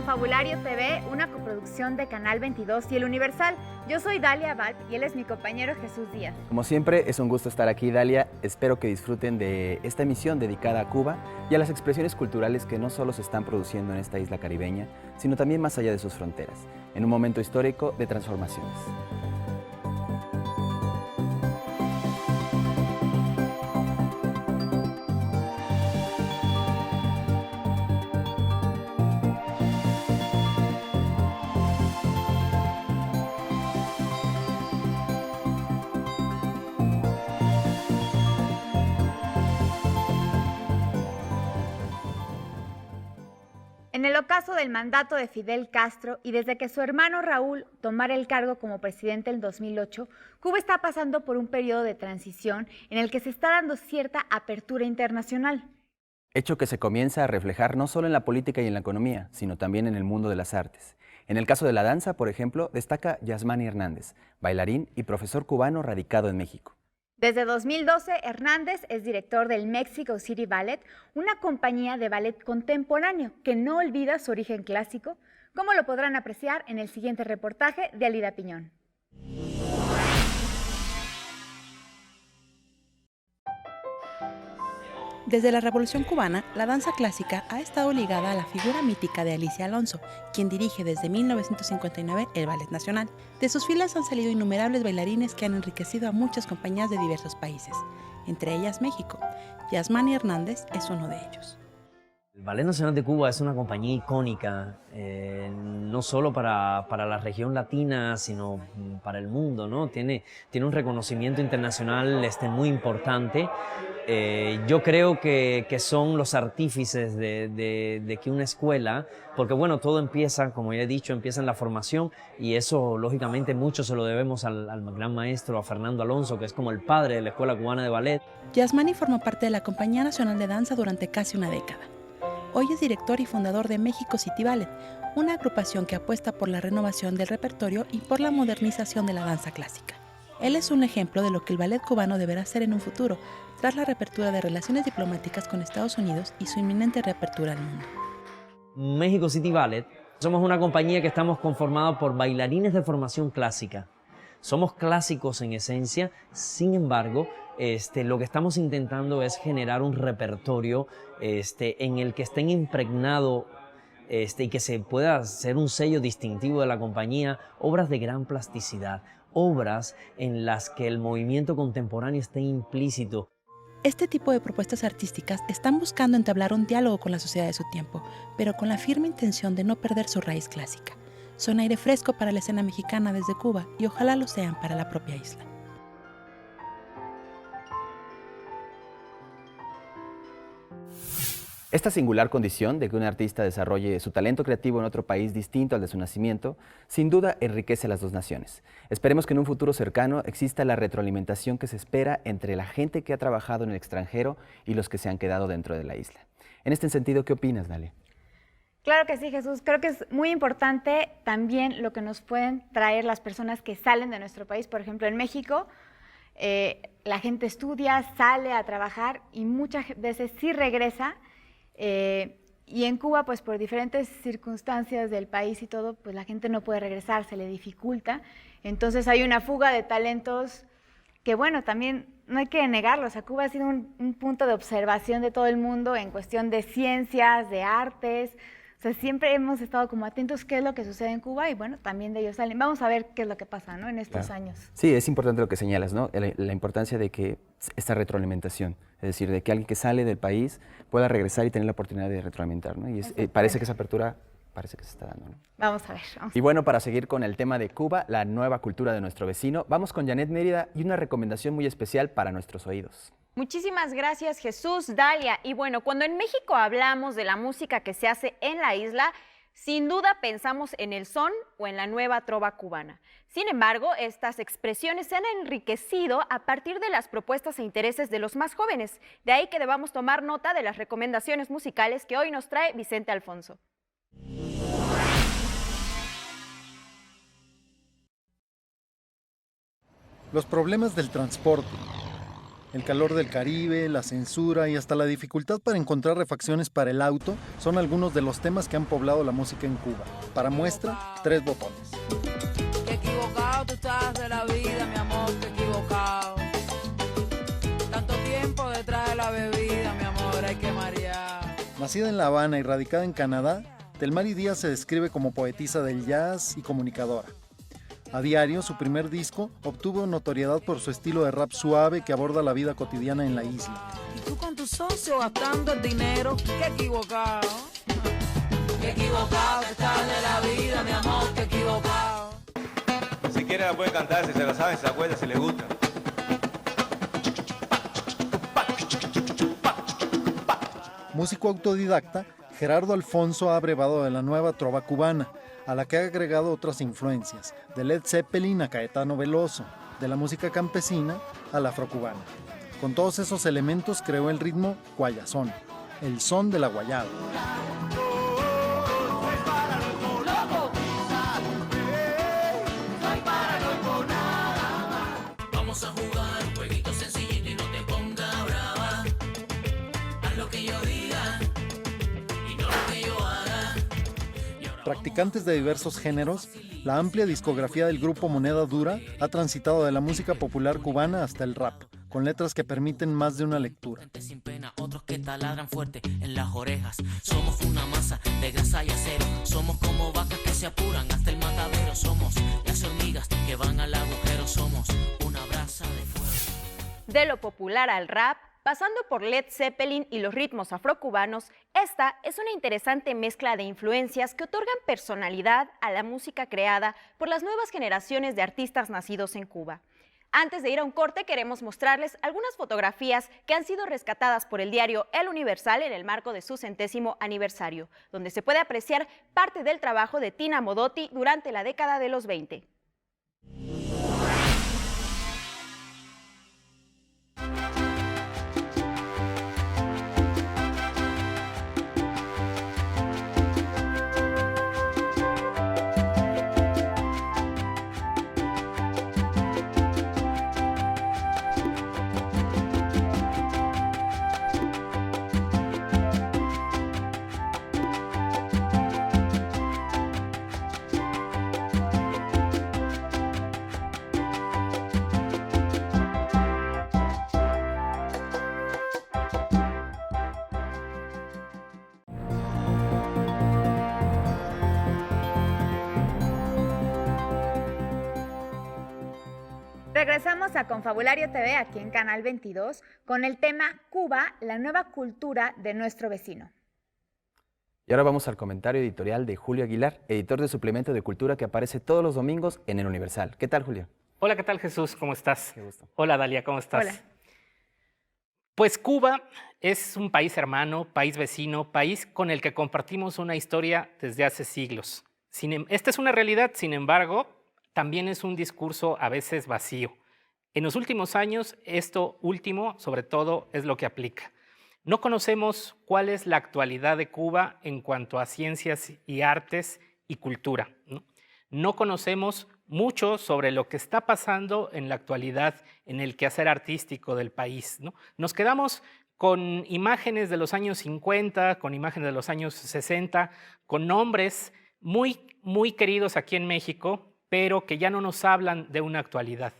Confabulario TV, una coproducción de Canal 22 y El Universal. Yo soy Dalia Balp y él es mi compañero Jesús Díaz. Como siempre, es un gusto estar aquí, Dalia. Espero que disfruten de esta emisión dedicada a Cuba y a las expresiones culturales que no solo se están produciendo en esta isla caribeña, sino también más allá de sus fronteras, en un momento histórico de transformaciones. En el ocaso del mandato de Fidel Castro y desde que su hermano Raúl tomara el cargo como presidente en 2008, Cuba está pasando por un periodo de transición en el que se está dando cierta apertura internacional. Hecho que se comienza a reflejar no solo en la política y en la economía, sino también en el mundo de las artes. En el caso de la danza, por ejemplo, destaca Yasmani Hernández, bailarín y profesor cubano radicado en México. Desde 2012, Hernández es director del Mexico City Ballet, una compañía de ballet contemporáneo que no olvida su origen clásico, como lo podrán apreciar en el siguiente reportaje de Alida Piñón. Desde la Revolución Cubana, la danza clásica ha estado ligada a la figura mítica de Alicia Alonso, quien dirige desde 1959 el Ballet Nacional. De sus filas han salido innumerables bailarines que han enriquecido a muchas compañías de diversos países, entre ellas México. Yasmani Hernández es uno de ellos. El Ballet Nacional de Cuba es una compañía icónica, no solo para la región latina, sino para el mundo, ¿no? Tiene un reconocimiento internacional muy importante. Yo creo que son los artífices de que una escuela, porque bueno, todo empieza, como ya he dicho, empieza en la formación y eso lógicamente mucho se lo debemos al gran maestro, a Fernando Alonso, que es como el padre de la Escuela Cubana de Ballet. Yasmani formó parte de la Compañía Nacional de Danza durante casi una década. Hoy es director y fundador de Mexico City Ballet, una agrupación que apuesta por la renovación del repertorio y por la modernización de la danza clásica. Él es un ejemplo de lo que el ballet cubano deberá ser en un futuro, tras la reapertura de relaciones diplomáticas con Estados Unidos y su inminente reapertura al mundo. Mexico City Ballet, somos una compañía que estamos conformados por bailarines de formación clásica. Somos clásicos en esencia, sin embargo, lo que estamos intentando es generar un repertorio en el que estén impregnados y que se pueda hacer un sello distintivo de la compañía, obras de gran plasticidad, obras en las que el movimiento contemporáneo esté implícito. Este tipo de propuestas artísticas están buscando entablar un diálogo con la sociedad de su tiempo, pero con la firme intención de no perder su raíz clásica. Son aire fresco para la escena mexicana desde Cuba y ojalá lo sean para la propia isla. Esta singular condición de que un artista desarrolle su talento creativo en otro país distinto al de su nacimiento, sin duda enriquece a las dos naciones. Esperemos que en un futuro cercano exista la retroalimentación que se espera entre la gente que ha trabajado en el extranjero y los que se han quedado dentro de la isla. En este sentido, ¿qué opinas, Dalia? Claro que sí, Jesús. Creo que es muy importante también lo que nos pueden traer las personas que salen de nuestro país. Por ejemplo, en México, la gente estudia, sale a trabajar y muchas veces sí regresa. Y en Cuba, pues por diferentes circunstancias del país y todo, pues la gente no puede regresar, se le dificulta. Entonces hay una fuga de talentos que, bueno, también no hay que negarlo. O sea, Cuba ha sido un punto de observación de todo el mundo en cuestión de ciencias, de artes. O sea, siempre hemos estado como atentos qué es lo que sucede en Cuba y bueno, también de ellos salen. Vamos a ver qué es lo que pasa, ¿no? En estos años. Sí, es importante lo que señalas, ¿no? La importancia de que esta retroalimentación, es decir, de que alguien que sale del país pueda regresar y tener la oportunidad de retroalimentar, ¿no? Y parece que esa apertura parece que se está dando, ¿no? Vamos a ver. Y bueno, para seguir con el tema de Cuba, la nueva cultura de nuestro vecino, vamos con Janet Mérida y una recomendación muy especial para nuestros oídos. Muchísimas gracias, Jesús, Dalia. Y bueno, cuando en México hablamos de la música que se hace en la isla, sin duda pensamos en el son o en la nueva trova cubana. Sin embargo, estas expresiones se han enriquecido a partir de las propuestas e intereses de los más jóvenes. De ahí que debamos tomar nota de las recomendaciones musicales que hoy nos trae Vicente Alfonso. Los problemas del transporte, El calor del Caribe, la censura y hasta la dificultad para encontrar refacciones para el auto son algunos de los temas que han poblado la música en Cuba. Para muestra, 3 botones. Qué equivocado tú estás de la vida, mi amor, qué equivocado. Tanto tiempo detrás de la bebida, mi amor, hay que marear. Nacida en La Habana y radicada en Canadá, Telmari Díaz se describe como poetisa del jazz y comunicadora. A diario, su primer disco obtuvo notoriedad por su estilo de rap suave que aborda la vida cotidiana en la isla. Y tú con tu socio gastando el dinero, qué equivocado. Qué equivocado que estás de la vida, mi amor, qué equivocado. Si quiere la puede cantar, si se la sabe, si se acuerda, si le gusta. Músico autodidacta, Gerardo Alfonso ha abrevado de la nueva trova cubana, a la que ha agregado otras influencias, de Led Zeppelin a Caetano Veloso, de la música campesina a la afrocubana. Con todos esos elementos creó el ritmo guayazón, el son de la guayaba. Vamos a jugar un jueguito sencillito y no te pongas brava. Haz lo que yo diga y no lo que yo haga. Practicantes de diversos géneros, la amplia discografía del grupo Moneda Dura ha transitado de la música popular cubana hasta el rap, con letras que permiten más de una lectura. Sin pena, otros que taladran fuerte en las orejas. Somos una masa de grasa y acero. Somos como vacas que se apuran hasta el matadero. Somos las hormigas que van al agujero. Somos una brasa de fuego. De lo popular al rap, pasando por Led Zeppelin y los ritmos afrocubanos, esta es una interesante mezcla de influencias que otorgan personalidad a la música creada por las nuevas generaciones de artistas nacidos en Cuba. Antes de ir a un corte, queremos mostrarles algunas fotografías que han sido rescatadas por el diario El Universal en el marco de su 100º aniversario, donde se puede apreciar parte del trabajo de Tina Modotti durante la década de los 20. Regresamos a Confabulario TV aquí en Canal 22 con el tema Cuba, la nueva cultura de nuestro vecino. Y ahora vamos al comentario editorial de Julio Aguilar, editor de Suplemento de Cultura que aparece todos los domingos en El Universal. ¿Qué tal, Julio? Hola, ¿qué tal, Jesús? ¿Cómo estás? Qué gusto. Hola, Dalia, ¿cómo estás? Hola. Pues Cuba es un país hermano, país vecino, país con el que compartimos una historia desde hace siglos. Esta es una realidad, sin embargo, también es un discurso a veces vacío. En los últimos años, esto último, sobre todo, es lo que aplica. No conocemos cuál es la actualidad de Cuba en cuanto a ciencias y artes y cultura, ¿no? No conocemos mucho sobre lo que está pasando en la actualidad en el quehacer artístico del país, ¿no? Nos quedamos con imágenes de los años 50, con imágenes de los años 60, con nombres muy queridos aquí en México, pero que ya no nos hablan de una actualidad.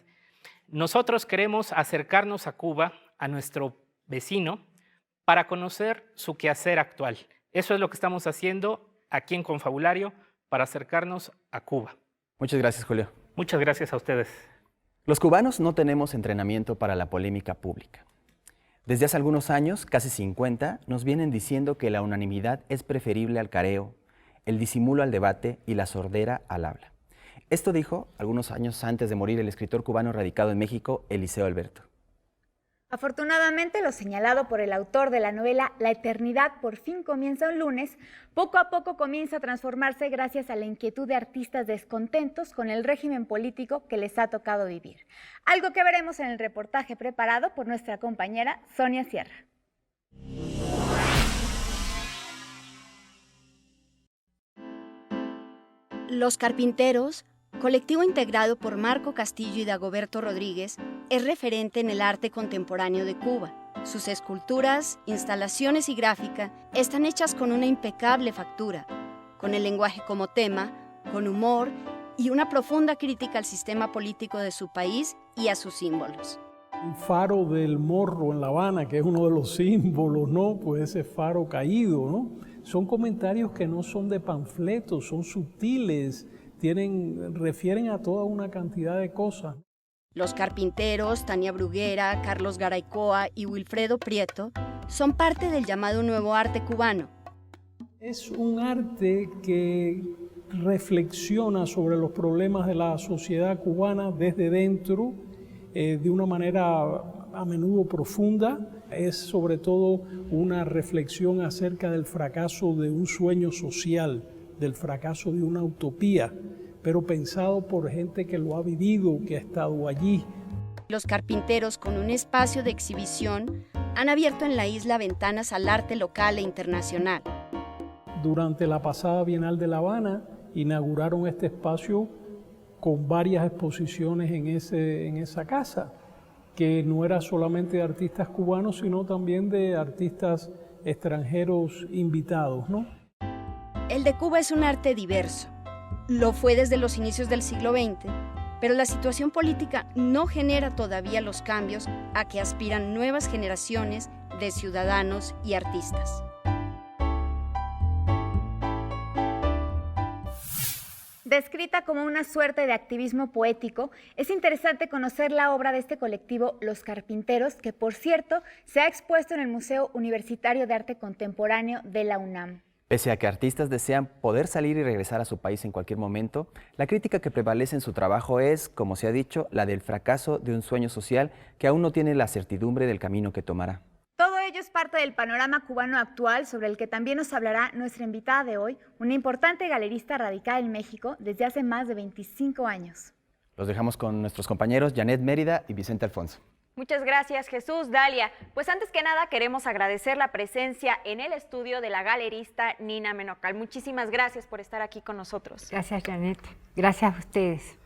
Nosotros queremos acercarnos a Cuba, a nuestro vecino, para conocer su quehacer actual. Eso es lo que estamos haciendo aquí en Confabulario para acercarnos a Cuba. Muchas gracias, Julio. Muchas gracias a ustedes. Los cubanos no tenemos entrenamiento para la polémica pública. Desde hace algunos años, casi 50, nos vienen diciendo que la unanimidad es preferible al careo, el disimulo al debate y la sordera al habla. Esto dijo algunos años antes de morir el escritor cubano radicado en México, Eliseo Alberto. Afortunadamente, lo señalado por el autor de la novela La eternidad por fin comienza un lunes, poco a poco comienza a transformarse gracias a la inquietud de artistas descontentos con el régimen político que les ha tocado vivir. Algo que veremos en el reportaje preparado por nuestra compañera Sonia Sierra. Los Carpinteros, colectivo integrado por Marco Castillo y Dagoberto Rodríguez, es referente en el arte contemporáneo de Cuba. Sus esculturas, instalaciones y gráfica están hechas con una impecable factura, con el lenguaje como tema, con humor y una profunda crítica al sistema político de su país y a sus símbolos. El faro del Morro en La Habana, que es uno de los símbolos, ¿no? Pues ese faro caído, ¿no? Son comentarios que no son de panfletos, son sutiles, refieren a toda una cantidad de cosas. Los carpinteros, Tania Bruguera, Carlos Garaycoa y Wilfredo Prieto son parte del llamado nuevo arte cubano. Es un arte que reflexiona sobre los problemas de la sociedad cubana desde dentro, de una manera a menudo profunda. Es sobre todo una reflexión acerca del fracaso de un sueño social, del fracaso de una utopía, pero pensado por gente que lo ha vivido, que ha estado allí. Los carpinteros, con un espacio de exhibición, han abierto en la isla ventanas al arte local e internacional. Durante la pasada Bienal de La Habana, inauguraron este espacio con varias exposiciones en esa casa, que no era solamente de artistas cubanos, sino también de artistas extranjeros invitados, ¿no? El de Cuba es un arte diverso. Lo fue desde los inicios del siglo XX, pero la situación política no genera todavía los cambios a que aspiran nuevas generaciones de ciudadanos y artistas. Descrita como una suerte de activismo poético, es interesante conocer la obra de este colectivo Los Carpinteros, que por cierto se ha expuesto en el Museo Universitario de Arte Contemporáneo de la UNAM. Pese a que artistas desean poder salir y regresar a su país en cualquier momento, la crítica que prevalece en su trabajo es, como se ha dicho, la del fracaso de un sueño social que aún no tiene la certidumbre del camino que tomará. Todo ello es parte del panorama cubano actual, sobre el que también nos hablará nuestra invitada de hoy, una importante galerista radicada en México desde hace más de 25 años. Los dejamos con nuestros compañeros Janet Mérida y Vicente Alfonso. Muchas gracias, Jesús. Dalia, pues antes que nada queremos agradecer la presencia en el estudio de la galerista Nina Menocal. Muchísimas gracias por estar aquí con nosotros. Gracias, Janet. Gracias a ustedes.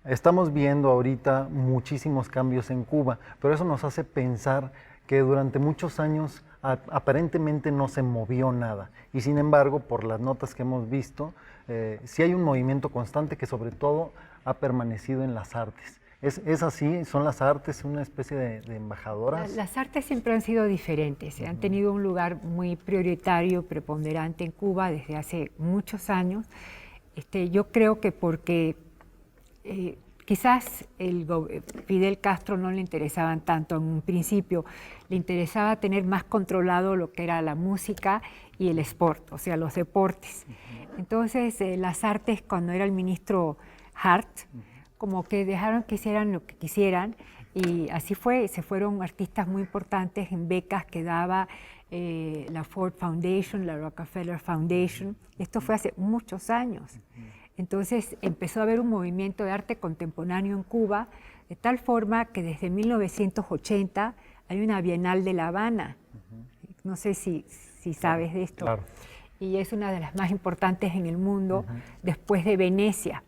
Estamos viendo ahorita muchísimos cambios en Cuba, pero eso nos hace pensar que durante muchos años aparentemente no se movió nada. Y sin embargo, por las notas que hemos visto, sí hay un movimiento constante que sobre todo ha permanecido en las artes. ¿Es así? ¿Son las artes una especie de embajadoras? Las artes siempre han sido diferentes, han tenido un lugar muy prioritario, preponderante en Cuba desde hace muchos años. Yo creo que porque quizás Fidel Castro no le interesaban tanto en un principio, le interesaba tener más controlado lo que era la música y el sport, o sea, los deportes. Entonces, las artes, cuando era el ministro Hart, como que dejaron que hicieran lo que quisieran, y así fue, se fueron artistas muy importantes en becas que daba la Ford Foundation, la Rockefeller Foundation. Esto fue hace muchos años. Entonces empezó a haber un movimiento de arte contemporáneo en Cuba, de tal forma que desde 1980 hay una Bienal de La Habana. No sé si sabes de esto. Claro. Y es una de las más importantes en el mundo, después de Venecia,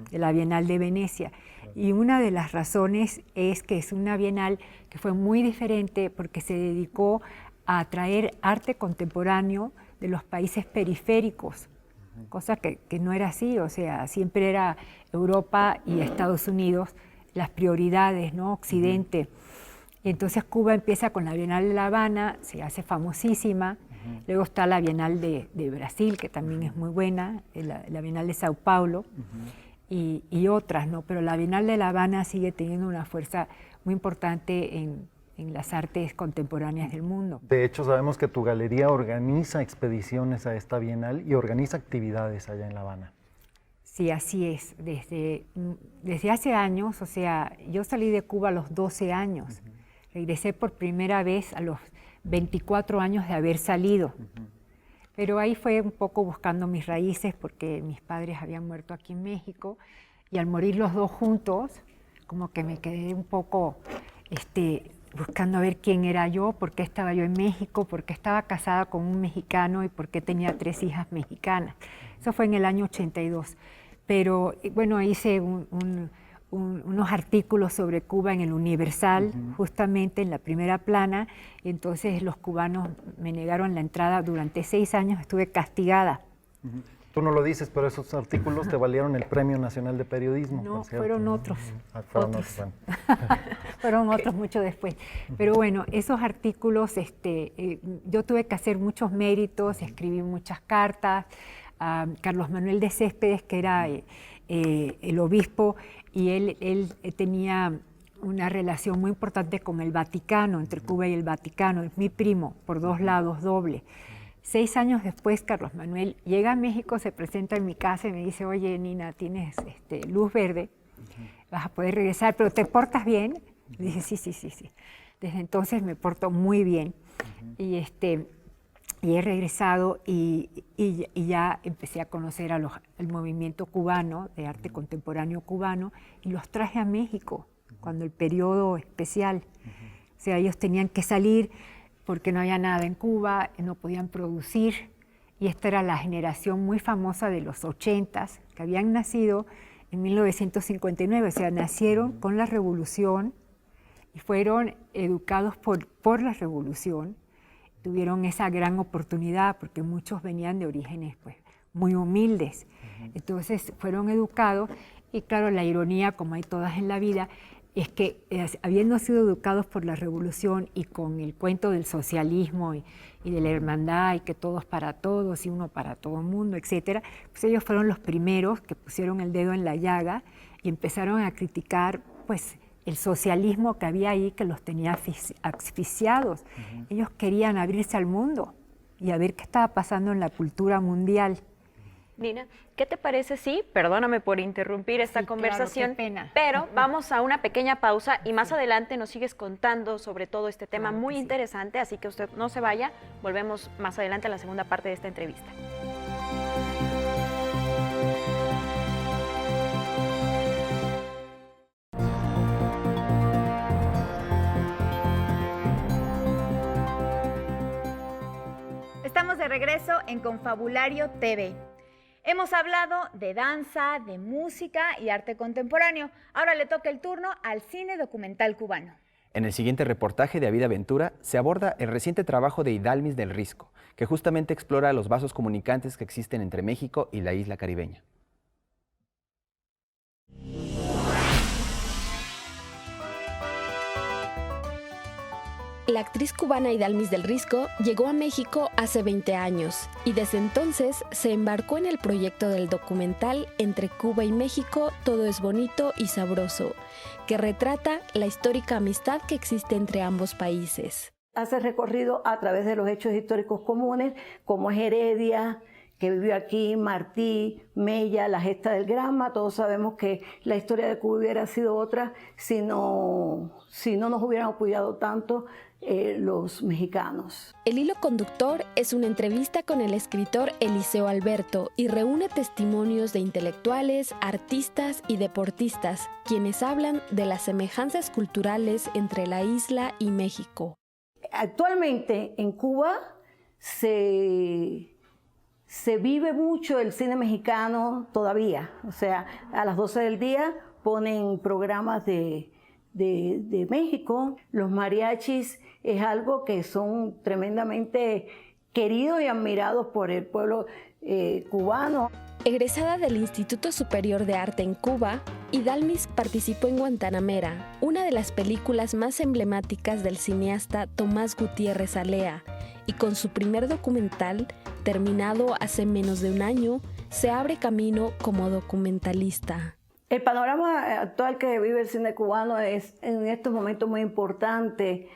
de la Bienal de Venecia. Y una de las razones es que es una bienal que fue muy diferente porque se dedicó a traer arte contemporáneo de los países periféricos, cosa que no era así, o sea, siempre era Europa y Estados Unidos las prioridades, ¿no? Occidente. Y entonces Cuba empieza con la Bienal de La Habana, se hace famosísima. Luego está la Bienal de Brasil, que también es muy buena, la Bienal de Sao Paulo, y otras, ¿no? Pero la Bienal de La Habana sigue teniendo una fuerza muy importante en las artes contemporáneas del mundo. De hecho, sabemos que tu galería organiza expediciones a esta Bienal y organiza actividades allá en La Habana. Sí, así es. Desde hace años, o sea, yo salí de Cuba a los 12 años. Regresé por primera vez a los 24 años de haber salido. Pero ahí fue un poco buscando mis raíces porque mis padres habían muerto aquí en México y al morir los dos juntos, como que me quedé un poco buscando a ver quién era yo, por qué estaba yo en México, por qué estaba casada con un mexicano y por qué tenía 3 hijas mexicanas. Eso fue en el año 82. Pero bueno, hice unos artículos sobre Cuba en el Universal, justamente en la primera plana. Entonces los cubanos me negaron la entrada. Durante 6 años estuve castigada. Tú no lo dices, pero esos artículos te valieron el Premio Nacional de Periodismo. No, fueron otros. Fueron otros. Bueno. Fueron otros mucho después. Pero bueno, esos artículos, yo tuve que hacer muchos méritos, escribí muchas cartas a Carlos Manuel de Céspedes, que era el obispo, y él tenía una relación muy importante con el Vaticano, entre Cuba y el Vaticano. Es mi primo, por 2 lados, doble. 6 años después, Carlos Manuel llega a México, se presenta en mi casa y me dice, oye, Nina, tienes luz verde, vas a poder regresar, pero ¿te portas bien? Y dije, sí. Desde entonces me porto muy bien. Y he regresado y ya empecé a conocer al movimiento cubano, de arte contemporáneo cubano, y los traje a México cuando el periodo especial. O sea, ellos tenían que salir porque no había nada en Cuba, no podían producir, y esta era la generación muy famosa de los 80s, que habían nacido en 1959, o sea, nacieron con la revolución y fueron educados por la revolución. Tuvieron esa gran oportunidad porque muchos venían de orígenes pues, muy humildes. Entonces fueron educados y claro, la ironía, como hay todas en la vida, es que habiendo sido educados por la revolución y con el cuento del socialismo y de la hermandad y que todos para todos y uno para todo el mundo, etcétera, pues ellos fueron los primeros que pusieron el dedo en la llaga y empezaron a criticar pues el socialismo que había ahí, que los tenía asfixiados. Ellos querían abrirse al mundo y a ver qué estaba pasando en la cultura mundial. Nina, ¿qué te parece? Sí, perdóname por interrumpir esta conversación, claro, qué pena. Pero vamos a una pequeña pausa y más adelante nos sigues contando sobre todo este tema muy interesante, así que usted no se vaya, volvemos más adelante a la segunda parte de esta entrevista. Estamos de regreso en Confabulario TV. Hemos hablado de danza, de música y arte contemporáneo. Ahora le toca el turno al cine documental cubano. En el siguiente reportaje de A Vida Aventura se aborda el reciente trabajo de Idalmis del Risco, que justamente explora los vasos comunicantes que existen entre México y la isla caribeña. La actriz cubana Idalmis del Risco llegó a México hace 20 años y desde entonces se embarcó en el proyecto del documental Entre Cuba y México todo es bonito y sabroso, que retrata la histórica amistad que existe entre ambos países. Hace recorrido a través de los hechos históricos comunes, como es Heredia, que vivió aquí, Martí, Mella, la gesta del Granma. Todos sabemos que la historia de Cuba hubiera sido otra si no nos hubieran apoyado tanto los mexicanos. El hilo conductor es una entrevista con el escritor Eliseo Alberto y reúne testimonios de intelectuales, artistas y deportistas, quienes hablan de las semejanzas culturales entre la isla y México. Actualmente en Cuba se vive mucho el cine mexicano todavía, o sea, a las 12 del día ponen programas de México. Los mariachis es algo que son tremendamente queridos y admirados por el pueblo cubano. Egresada del Instituto Superior de Arte en Cuba, Idalmis participó en Guantanamera, una de las películas más emblemáticas del cineasta Tomás Gutiérrez Alea, y con su primer documental, terminado hace menos de un año, se abre camino como documentalista. El panorama actual que vive el cine cubano es en estos momentos muy importante.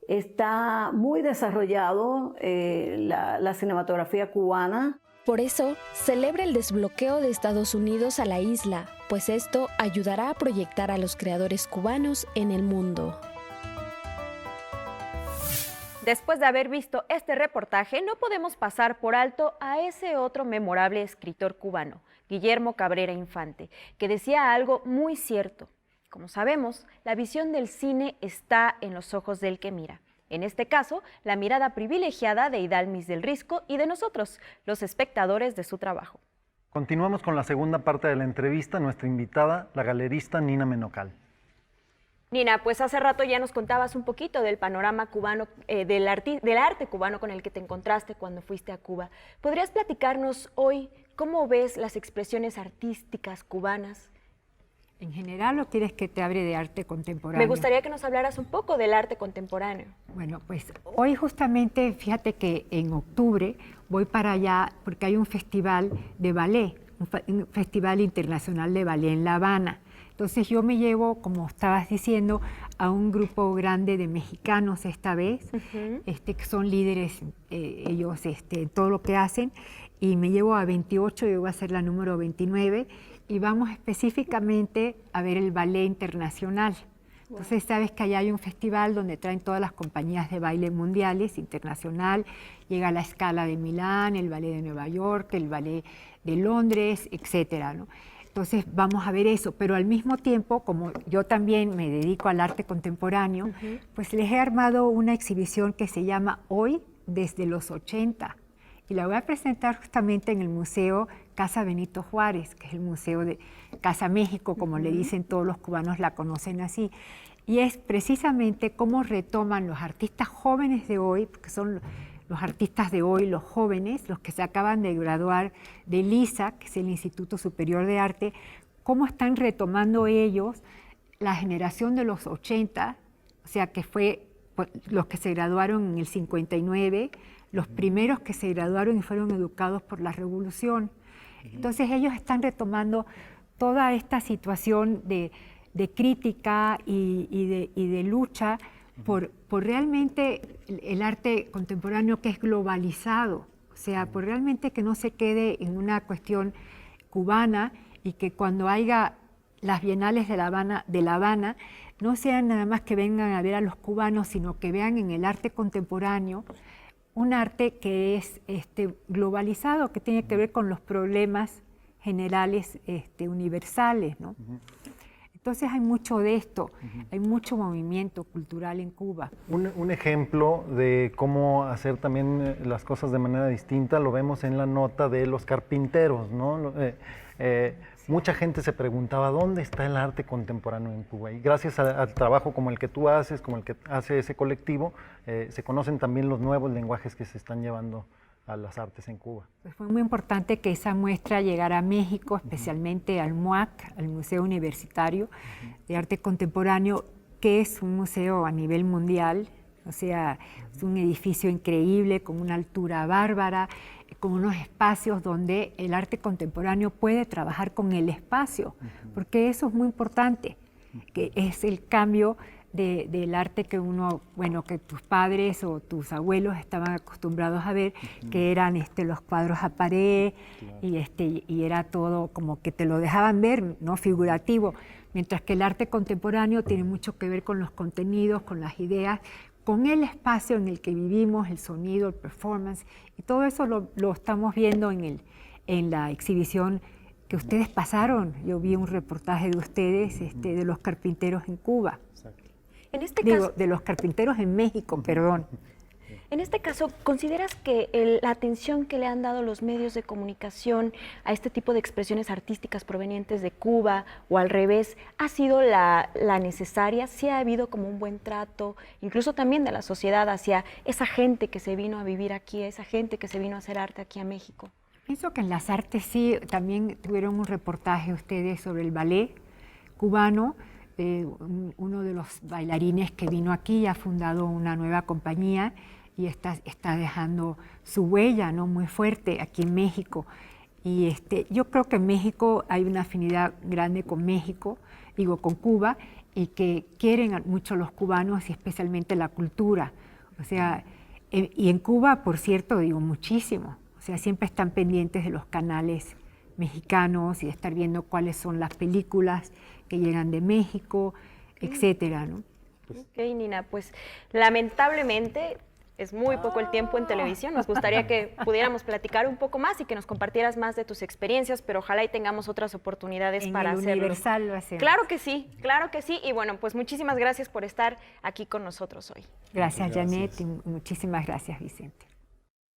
Está muy desarrollado la cinematografía cubana. Por eso, celebra el desbloqueo de Estados Unidos a la isla, pues esto ayudará a proyectar a los creadores cubanos en el mundo. Después de haber visto este reportaje, no podemos pasar por alto a ese otro memorable escritor cubano, Guillermo Cabrera Infante, que decía algo muy cierto. Como sabemos, la visión del cine está en los ojos del que mira. En este caso, la mirada privilegiada de Idalmis del Risco y de nosotros, los espectadores de su trabajo. Continuamos con la segunda parte de la entrevista, nuestra invitada, la galerista Nina Menocal. Nina, pues hace rato ya nos contabas un poquito del panorama cubano, del arte cubano con el que te encontraste cuando fuiste a Cuba. ¿Podrías platicarnos hoy cómo ves las expresiones artísticas cubanas? ¿En general o quieres que te hable de arte contemporáneo? Me gustaría que nos hablaras un poco del arte contemporáneo. Bueno, pues hoy justamente, fíjate que en octubre voy para allá porque hay un festival de ballet, un festival internacional de ballet en La Habana. Entonces yo me llevo, como estabas diciendo, a un grupo grande de mexicanos esta vez, que son líderes ellos en todo lo que hacen, y me llevo a 28, yo voy a ser la número 29, y vamos específicamente a ver el ballet internacional. Entonces sabes que allá hay un festival donde traen todas las compañías de baile mundiales, internacional, llega la Scala de Milán, el ballet de Nueva York, el ballet de Londres, etcétera, ¿no? Entonces vamos a ver eso, pero al mismo tiempo, como yo también me dedico al arte contemporáneo, pues les he armado una exhibición que se llama Hoy desde los 80, y la voy a presentar justamente en el Museo Casa Benito Juárez, que es el Museo de Casa México, como le dicen todos los cubanos, la conocen así, y es precisamente cómo retoman los artistas jóvenes de hoy, porque son los artistas de hoy, los jóvenes, los que se acaban de graduar del ISA, que es el Instituto Superior de Arte, cómo están retomando ellos la generación de los 80, o sea, que fue los que se graduaron en el 59, los primeros que se graduaron y fueron educados por la Revolución. Entonces ellos están retomando toda esta situación de crítica y de lucha por realmente el arte contemporáneo que es globalizado, o sea, por realmente que no se quede en una cuestión cubana, y que cuando haya las bienales de La Habana no sean nada más que vengan a ver a los cubanos, sino que vean en el arte contemporáneo un arte que es globalizado, que tiene que ver con los problemas generales universales, ¿no? Entonces hay mucho de esto, hay mucho movimiento cultural en Cuba. Un ejemplo de cómo hacer también las cosas de manera distinta lo vemos en la nota de los carpinteros, ¿no? Mucha gente se preguntaba dónde está el arte contemporáneo en Cuba, y gracias al trabajo como el que tú haces, como el que hace ese colectivo, se conocen también los nuevos lenguajes que se están llevando a las artes en Cuba. Pues fue muy importante que esa muestra llegara a México, especialmente al MUAC, al Museo Universitario de Arte Contemporáneo, que es un museo a nivel mundial, o sea, es un edificio increíble, con una altura bárbara, con unos espacios donde el arte contemporáneo puede trabajar con el espacio, porque eso es muy importante, que es el cambio del arte que que tus padres o tus abuelos estaban acostumbrados a ver, que eran los cuadros a pared, y era todo como que te lo dejaban ver, no figurativo, mientras que el arte contemporáneo tiene mucho que ver con los contenidos, con las ideas, con el espacio en el que vivimos, el sonido, el performance, y todo eso lo estamos viendo en la exhibición que ustedes pasaron. Yo vi un reportaje de ustedes, de los carpinteros en Cuba. En este caso, de los carpinteros en México, perdón. En este caso, ¿consideras que la atención que le han dado los medios de comunicación a este tipo de expresiones artísticas provenientes de Cuba, o al revés, ha sido la necesaria? ¿Sí ha habido como un buen trato, incluso también de la sociedad, hacia esa gente que se vino a vivir aquí, esa gente que se vino a hacer arte aquí a México? Pienso que en las artes sí, también tuvieron un reportaje ustedes sobre el ballet cubano. Uno de los bailarines que vino aquí ha fundado una nueva compañía y está dejando su huella, ¿no?, muy fuerte aquí en México. Y yo creo que en México hay una afinidad grande con México, con Cuba, y que quieren mucho los cubanos, y especialmente la cultura. O sea, y en Cuba, por cierto, muchísimo. O sea, siempre están pendientes de los canales mexicanos y de estar viendo cuáles son las películas que llegan de México, etcétera, ¿no? Ok, Nina, pues lamentablemente es muy poco el tiempo en televisión. Nos gustaría que pudiéramos platicar un poco más y que nos compartieras más de tus experiencias, pero ojalá y tengamos otras oportunidades para hacerlo. Universal lo hacemos. Claro que sí, claro que sí. Y bueno, pues muchísimas gracias por estar aquí con nosotros hoy. Gracias, Janet, y muchísimas gracias, Vicente.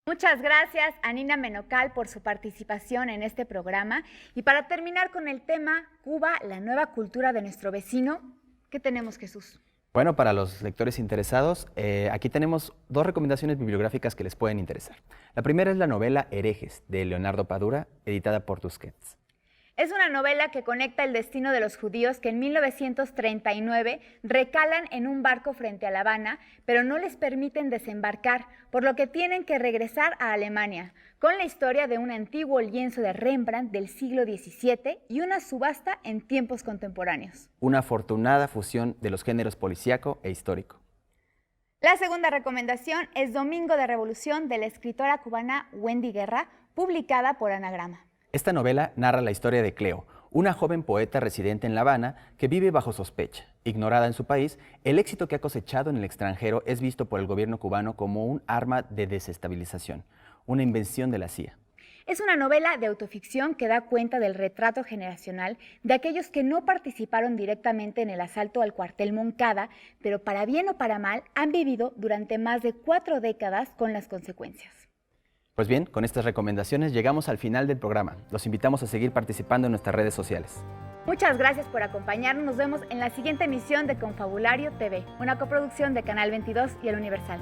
Muchas gracias a Nina Menocal por su participación en este programa. Y para terminar con el tema Cuba, la nueva cultura de nuestro vecino, ¿qué tenemos, Jesús? Bueno, para los lectores interesados, aquí tenemos 2 recomendaciones bibliográficas que les pueden interesar. La primera es la novela Herejes, de Leonardo Padura, editada por Tusquets. Es una novela que conecta el destino de los judíos que en 1939 recalan en un barco frente a La Habana, pero no les permiten desembarcar, por lo que tienen que regresar a Alemania, con la historia de un antiguo lienzo de Rembrandt del siglo XVII y una subasta en tiempos contemporáneos. Una afortunada fusión de los géneros policíaco e histórico. La segunda recomendación es Domingo de Revolución, de la escritora cubana Wendy Guerra, publicada por Anagrama. Esta novela narra la historia de Cleo, una joven poeta residente en La Habana que vive bajo sospecha. Ignorada en su país, el éxito que ha cosechado en el extranjero es visto por el gobierno cubano como un arma de desestabilización, una invención de la CIA. Es una novela de autoficción que da cuenta del retrato generacional de aquellos que no participaron directamente en el asalto al cuartel Moncada, pero para bien o para mal han vivido durante más de 4 décadas con las consecuencias. Pues bien, con estas recomendaciones llegamos al final del programa. Los invitamos a seguir participando en nuestras redes sociales. Muchas gracias por acompañarnos. Nos vemos en la siguiente emisión de Confabulario TV, una coproducción de Canal 22 y El Universal.